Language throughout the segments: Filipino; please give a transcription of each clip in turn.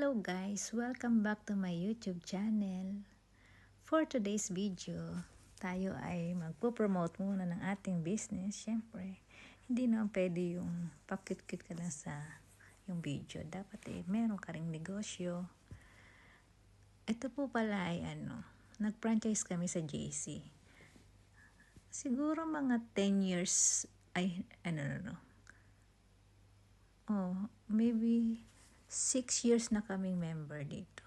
Hello guys! Welcome back to my YouTube channel. For today's video, tayo ay magpo-promote muna ng ating business. Siyempre, hindi naman pwede yung pakit-kit ka lang sa yung video. Dapat meron ka ring negosyo. Ito po pala ay nag-franchise kami sa JC. Siguro mga 10 years ay maybe 6 years na kaming member dito.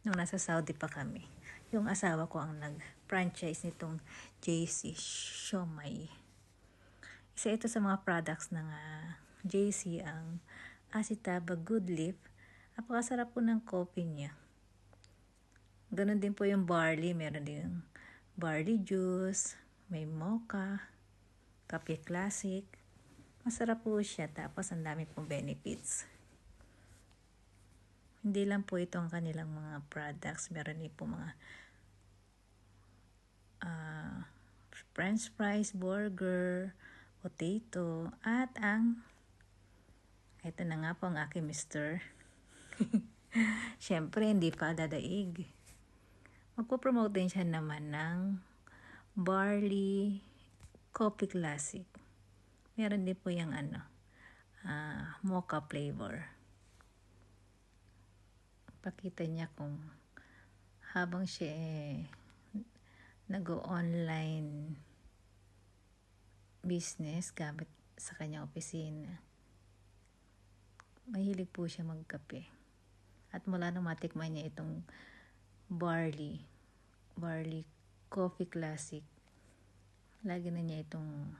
Nung nasa Saudi pa kami. Yung asawa ko ang nag-franchise nitong JC Siomai. Isa ito sa mga products ng JC, ang Acitaba Good Leaf. Napakasarap po ng coffee niya. Ganon din po yung barley. Meron din yung barley juice, may mocha, kape classic. Masarap po siya, tapos ang dami pong benefits. Hindi lang po ito ang kanilang mga products. Meron din po mga french fries, burger, potato, at ito na nga po ang aking mister. Siyempre, hindi pa dadaig. Magpo-promote din siya naman ng barley coffee classic. Meron din po yung mocha flavor. Pakita niya kung habang siya nag-online business gamit sa kanyang opisina. Mahilig po siya magkape. At mula nung matikman niya itong barley coffee classic, lagi na niya itong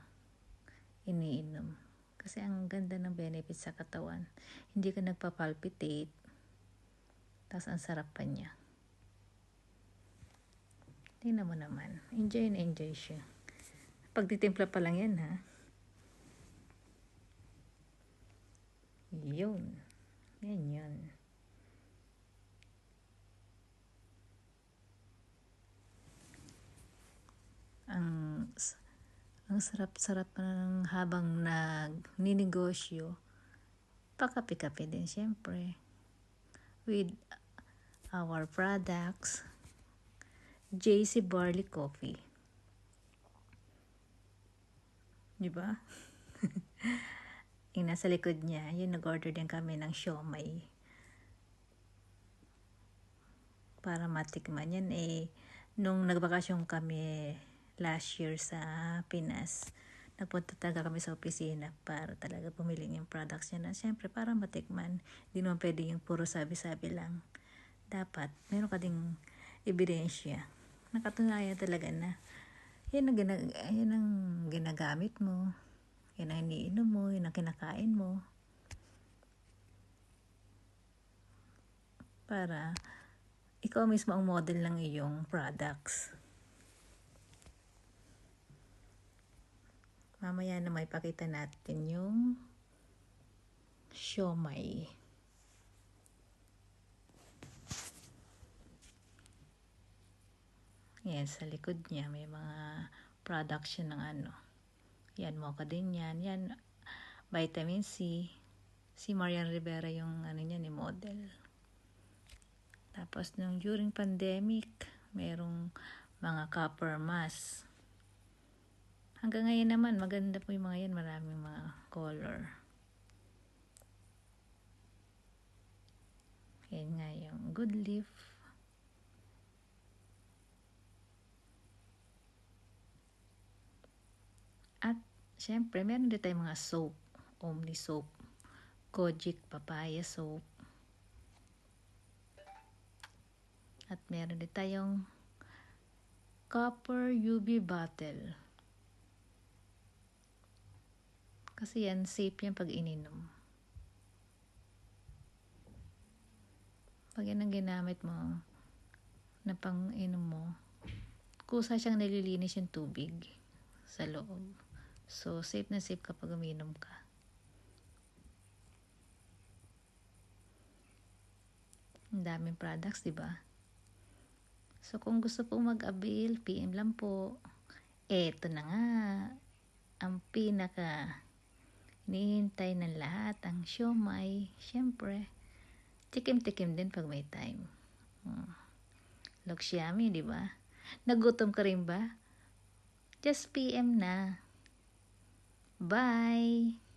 iniinom. Kasi ang ganda ng benefits sa katawan. Hindi ka nagpa-palpitate. Tapos ang sarap pa niya. Tingnan mo naman. Enjoy na enjoy siya. Pagtitimpla pa lang yan, ha? Yun. Yan yun. Ang sarap-sarap ng habang nagninegosyo. Pakape-kape din syempre. With our products. JC Barley Coffee. Diba? Yung nasa likod niya, yung nag-order din kami ng siomai. Para matikman yan nung nagbakasyon kami last year sa Pinas, nagpunta talaga kami sa opisina para talaga bumili yung products niya na siyempre para matikman. Hindi naman pwede yung puro sabi-sabi lang. Dapat meron ka ding ebidensya. Nakatunayan talaga na yan ang ginagamit mo, yan ang iniinom mo, yan ang kinakain mo. Para ikaw mismo ang model ng iyong products. Mamaya na may pakita natin yung siomai. Yan, sa likod niya may mga products yun ng yan, mocha din yan. Yan, vitamin C. Si Marian Rivera yung niya ni model. Tapos nung during pandemic, merong mga copper mask. Hanggang ngayon naman, maganda po yung mga yan. Maraming mga color. Yan nga yung Good Leaf. At syempre, meron din tayong mga soap. Omni soap. Kojic papaya soap. At meron din tayong copper UV bottle. Kasi yan, safe yan pag ininom. Pag yan ang ginamit mo, na pang inom mo, kusa siyang nililinis yung tubig sa loob. So, safe na safe kapag uminom ka. Ang daming products, diba? So, kung gusto po mag-avail, PM lang po. Eto na nga, ang pinaka hinihintay ng lahat, ang siomai. Siyempre, Tikim-tikim din pag may time. Looks yummy, di ba? Nagutom ka rin ba? Just PM na. Bye!